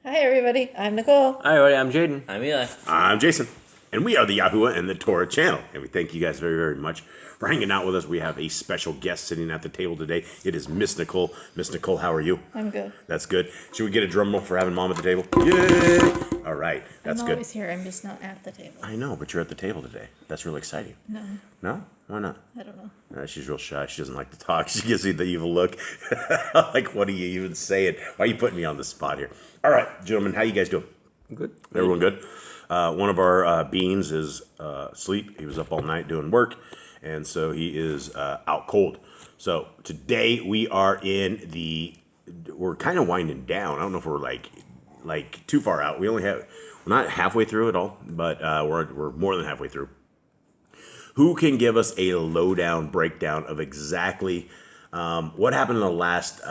Hi, everybody. I'm Nicole. Hi, everybody. I'm Jaden. I'm Eli. I'm Jason, and we are the Yahuwah and the Torah channel, and we thank you guys very, very much for hanging out with us. We have a special guest sitting at the table today. It is Miss Nicole. Miss Nicole, how are you? I'm good. That's good. Should we get a drum roll for having Mom at the table? Yay! All right, that's I'm good. always here. I'm just not at the table. I know, but you're at the table today. That's really exciting. No, No? Why not? I don't know. She's real shy. She doesn't like to talk. She gives me the evil look. Like, what are you even saying? Why are you putting me on the spot here? All right, gentlemen, how you guys doing? Good. Everyone good? One of our beans is asleep. He was up all night doing work, and so he is out cold. So today we are we're kind of winding down. I don't know if we're like too far out. We're not halfway through at all, but we're more than halfway through. Who can give us a lowdown breakdown of exactly what happened in the last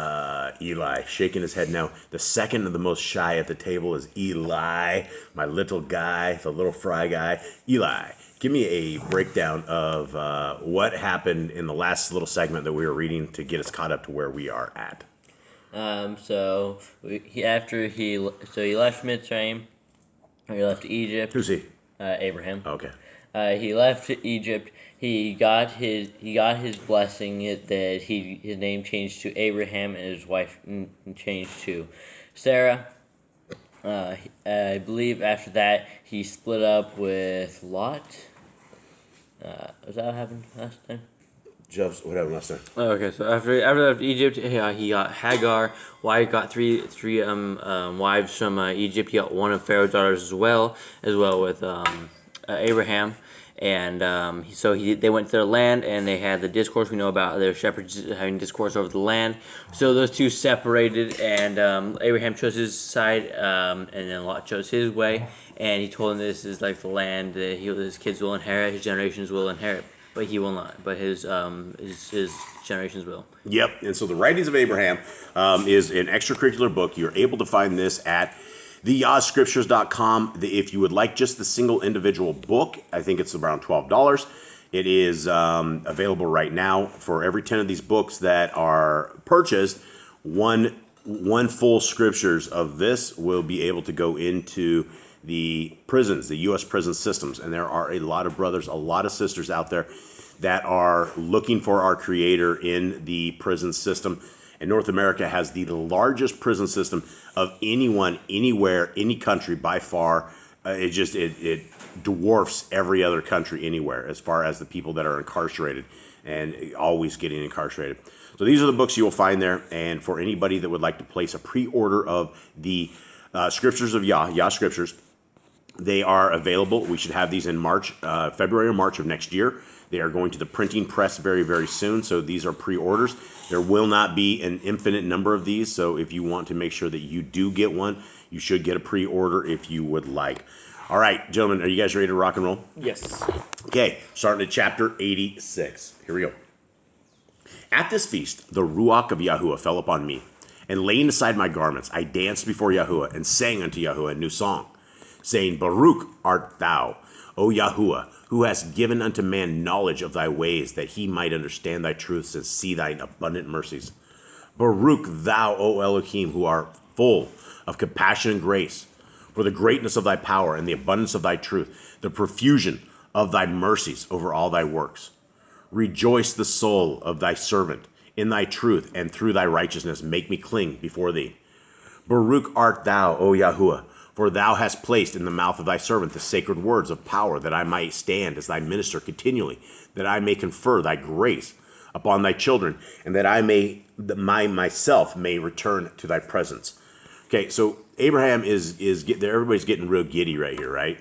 Eli? Shaking his head no. The second of the most shy at the table is Eli, my little guy, the little fry guy. Eli, give me a breakdown of what happened in the last little segment that we were reading to get us caught up to where we are at. He left Mitzrayim, or he left Egypt. Who's he? Abraham. Okay. He left Egypt. He got his blessing that his name changed to Abraham and his wife changed to Sarah. I believe after that he split up with Lot. Was that what happened last time? Jobs, what happened last time? Okay, so after he left Egypt, he got Hagar. Why got three wives from Egypt? He got one of Pharaoh's daughters as well with Abraham. And they went to their land, and they had the discourse. We know about their shepherds having discourse over the land. So those two separated, and Abraham chose his side, and then Lot chose his way. And he told him this is like the land that his kids will inherit, his generations will inherit, but he will not. But his generations will. Yep. And so the Writings of Abraham is an extracurricular book. You're able to find this at theyahscriptures.com. If you would like just the single individual book, I think it's around $12. It is available right now. For every 10 of these books that are purchased, one full scriptures of this will be able to go into the prisons, the U.S. prison systems. And there are a lot of brothers, a lot of sisters out there that are looking for our Creator in the prison system. And North America has the largest prison system of anyone, anywhere, any country by far. It dwarfs every other country anywhere as far as the people that are incarcerated and always getting incarcerated. So these are the books you will find there. And for anybody that would like to place a pre-order of the Scriptures of Yah Scriptures, they are available. We should have these in February or March of next year. They are going to the printing press very, very soon. So these are pre-orders. There will not be an infinite number of these. So if you want to make sure that you do get one, you should get a pre-order if you would like. All right, gentlemen, are you guys ready to rock and roll? Yes. Okay, starting at chapter 86. Here we go. At this feast, the Ruach of Yahuwah fell upon me, and laying aside my garments, I danced before Yahuwah and sang unto Yahuwah a new song, saying, Baruch art thou, O Yahuwah, who hast given unto man knowledge of thy ways, that he might understand thy truths and see thine abundant mercies. Baruch thou, O Elohim, who art full of compassion and grace, for the greatness of thy power and the abundance of thy truth, the profusion of thy mercies over all thy works. Rejoice the soul of thy servant in thy truth, and through thy righteousness make me cling before thee. Baruch art thou, O Yahuwah, for thou hast placed in the mouth of thy servant the sacred words of power, that I might stand as thy minister continually, that I may confer thy grace upon thy children, and that myself may return to thy presence. Okay, so Abraham everybody's getting real giddy right here, right?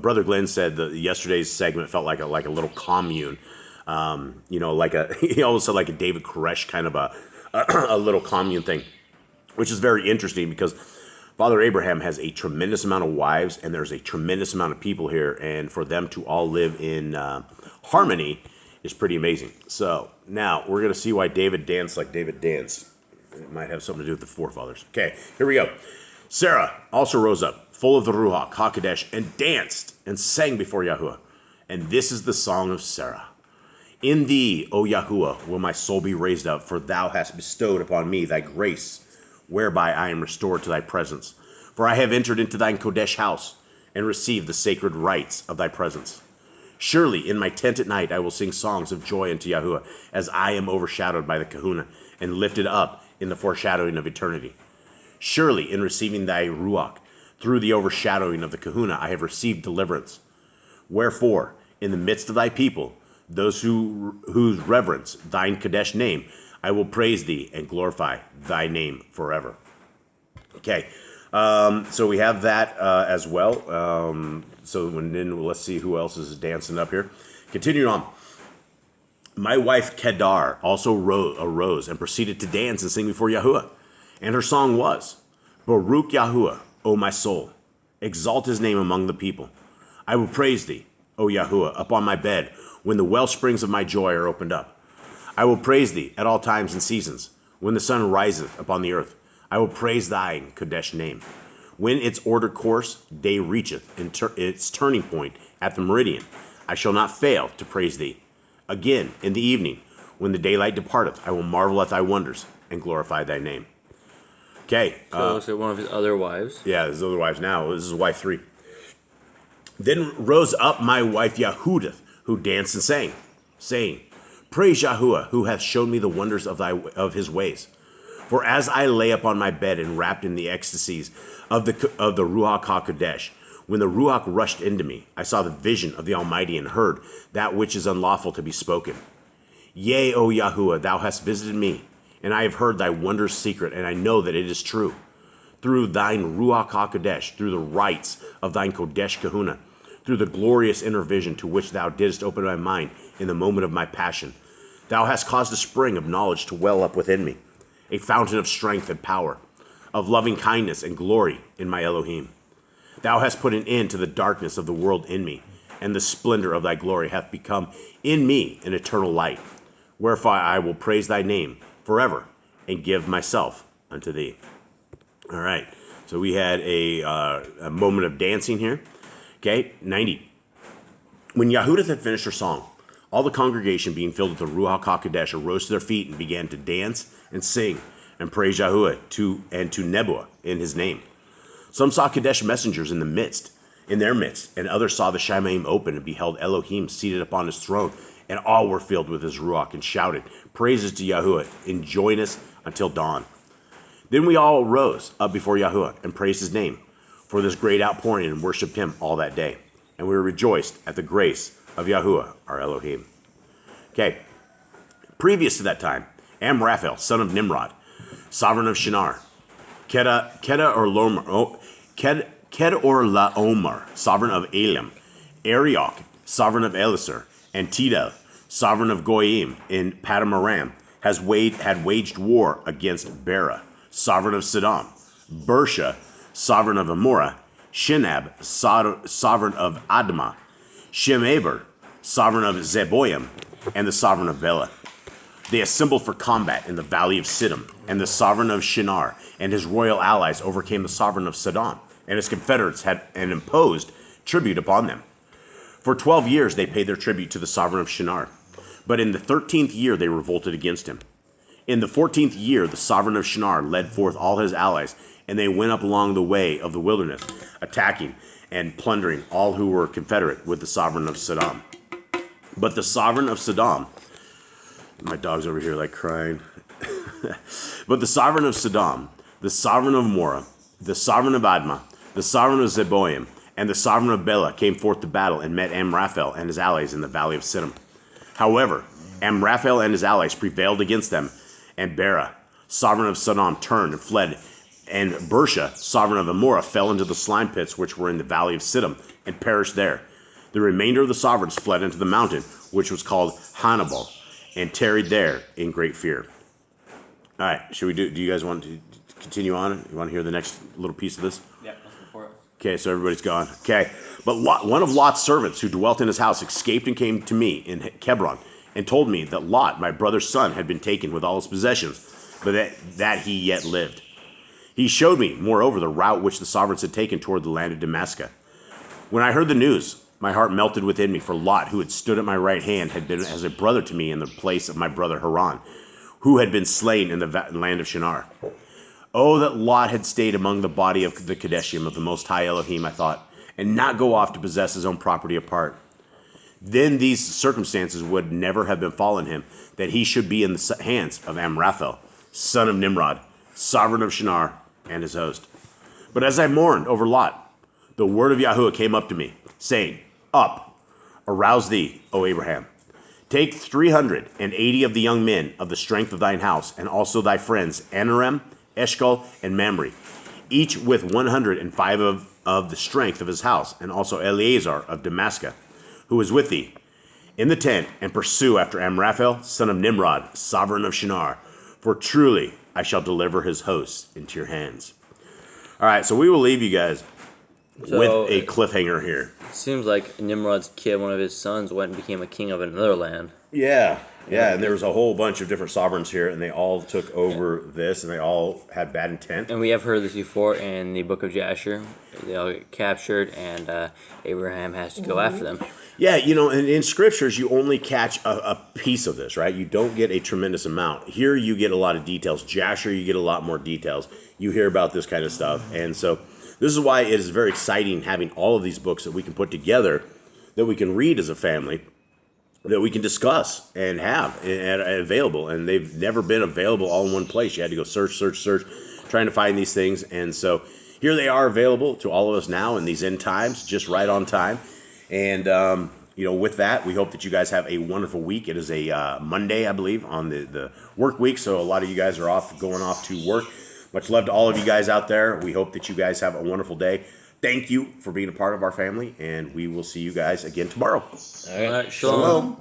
Brother Glenn said that yesterday's segment felt like a little commune. He always said like a David Koresh kind of a little commune thing, which is very interesting because Father Abraham has a tremendous amount of wives, and there's a tremendous amount of people here, and for them to all live in harmony is pretty amazing. So now we're going to see why David danced like David danced. It might have something to do with the forefathers. Okay, here we go. Sarah also rose up, full of the Ruach HaKodesh, and danced and sang before Yahuwah. And this is the song of Sarah. In thee, O Yahuwah, will my soul be raised up, for thou hast bestowed upon me thy grace. whereby I am restored to thy presence. For I have entered into thine Kodesh house, and received the sacred rites of thy presence. Surely in my tent at night I will sing songs of joy unto Yahuwah, as I am overshadowed by the kahuna, and lifted up in the foreshadowing of eternity. Surely in receiving thy Ruach, through the overshadowing of the kahuna, I have received deliverance. Wherefore, in the midst of thy people, those whose reverence thine Kadesh name, I will praise thee and glorify thy name forever. Okay, so we have that as well. Then let's see who else is dancing up here. Continuing on. My wife Kedar also arose and proceeded to dance and sing before Yahuwah. And her song was, Baruch Yahuwah, O my soul, exalt his name among the people. I will praise thee, O Yahuwah, upon my bed, when the well springs of my joy are opened up. I will praise thee at all times and seasons, when the sun riseth upon the earth. I will praise thine Kodesh name. When its ordered course, day reacheth its turning point at the meridian, I shall not fail to praise thee. Again, in the evening, when the daylight departeth, I will marvel at thy wonders and glorify thy name. Okay. So it looks like one of his other wives. Yeah, his other wives now. This is wife 3. Then rose up my wife Yahudith, who danced and sang, saying, Praise Yahuwah, who hath shown me the wonders of his ways. For as I lay upon my bed and wrapped in the ecstasies of the Ruach HaKodesh, when the Ruach rushed into me, I saw the vision of the Almighty and heard that which is unlawful to be spoken. Yea, O Yahuwah, thou hast visited me, and I have heard thy wondrous secret, and I know that it is true. Through thine Ruach HaKodesh, through the rites of thine Kodesh Kahuna, through the glorious inner vision to which thou didst open my mind in the moment of my passion, thou hast caused a spring of knowledge to well up within me, a fountain of strength and power, of loving kindness and glory in my Elohim. Thou hast put an end to the darkness of the world in me, and the splendor of thy glory hath become in me an eternal light. Wherefore I will praise thy name forever, and give myself unto thee. All right, so we had a moment of dancing here. Okay, 90. When Yahudith had finished her song, all the congregation, being filled with the Ruach HaKodesh, arose to their feet and began to dance and sing and praise Yahuwah to Nebuah in his name. Some saw Kadesh messengers in their midst, and others saw the Shemaim open and beheld Elohim seated upon his throne, and all were filled with his Ruach and shouted praises to Yahuwah in joyness until dawn. Then we all rose up before Yahuwah and praised his name for this great outpouring and worshipped him all that day. And we rejoiced at the grace of Yahuwah, our Elohim. Okay, previous to that time, Amraphel, son of Nimrod, sovereign of Shinar, Kedorlaomer, sovereign of Elam, Arioch, sovereign of Elisar, and Tidal, sovereign of Goyim in Padamaram, had waged war against Bera, sovereign of Sodom, Bersha, sovereign of Amorah, Shinab, sovereign of Admah, Shemeber, sovereign of Zeboim, and the sovereign of Bela. They assembled for combat in the valley of Siddim, and the sovereign of Shinar and his royal allies overcame the sovereign of Sodom, and his confederates had imposed tribute upon them. For 12 years they paid their tribute to the sovereign of Shinar, but in the 13th year they revolted against him. In the 14th year the sovereign of Shinar led forth all his allies, and they went up along the way of the wilderness, attacking and plundering all who were confederate with the sovereign of Sodom. But the sovereign of Sodom, my dog's over here like crying. But the sovereign of Sodom, the sovereign of Morah, the sovereign of Admah, the sovereign of Zeboim, and the sovereign of Bela came forth to battle and met Amraphel and his allies in the valley of Siddim. However, Amraphel and his allies prevailed against them, and Bera, sovereign of Sodom, turned and fled, and Bersha, sovereign of Amorah, fell into the slime pits which were in the valley of Siddim, and perished there. The remainder of the sovereigns fled into the mountain, which was called Hannibal, and tarried there in great fear. All right, do you guys want to continue on? You want to hear the next little piece of this? Yeah, let's go for it. Okay, so everybody's gone. Okay, but one of Lot's servants who dwelt in his house escaped and came to me in Hebron and told me that Lot, my brother's son, had been taken with all his possessions, but that he yet lived. He showed me, moreover, the route which the sovereigns had taken toward the land of Damascus. When I heard the news, my heart melted within me, for Lot, who had stood at my right hand, had been as a brother to me in the place of my brother Haran, who had been slain in the land of Shinar. Oh, that Lot had stayed among the body of the Kadeshim of the Most High Elohim, I thought, and not go off to possess his own property apart. Then these circumstances would never have befallen him, that he should be in the hands of Amraphel, son of Nimrod, sovereign of Shinar, and his host. But as I mourned over Lot, the word of Yahuwah came up to me, saying, Up, arouse thee, O Abraham. Take 380 of the young men of the strength of thine house, and also thy friends Anaram, Eshcol, and Mamre, each with 105 of the strength of his house, and also Eleazar of Damascus, who is with thee, in the tent, and pursue after Amraphel, son of Nimrod, sovereign of Shinar, for truly I shall deliver his hosts into your hands. All right, so we will leave you guys with a cliffhanger here. Seems like Nimrod's kid, one of his sons, went and became a king of another land. Yeah, and there was a whole bunch of different sovereigns here, and they all took over this, and they all had bad intent. And we have heard this before in the book of Jasher. They all get captured, and Abraham has to go after them. Yeah, in scriptures, you only catch a piece of this, right? You don't get a tremendous amount. Here, you get a lot of details. Jasher, you get a lot more details. You hear about this kind of stuff. And so this is why it is very exciting having all of these books that we can put together, that we can read as a family, that we can discuss and have and available. And they've never been available all in one place. You had to go search, trying to find these things. And so here they are available to all of us now in these end times, just right on time. And, with that, we hope that you guys have a wonderful week. It is a Monday, I believe, on the work week. So a lot of you guys are going off to work. Much love to all of you guys out there. We hope that you guys have a wonderful day. Thank you for being a part of our family, and we will see you guys again tomorrow. All right, shalom.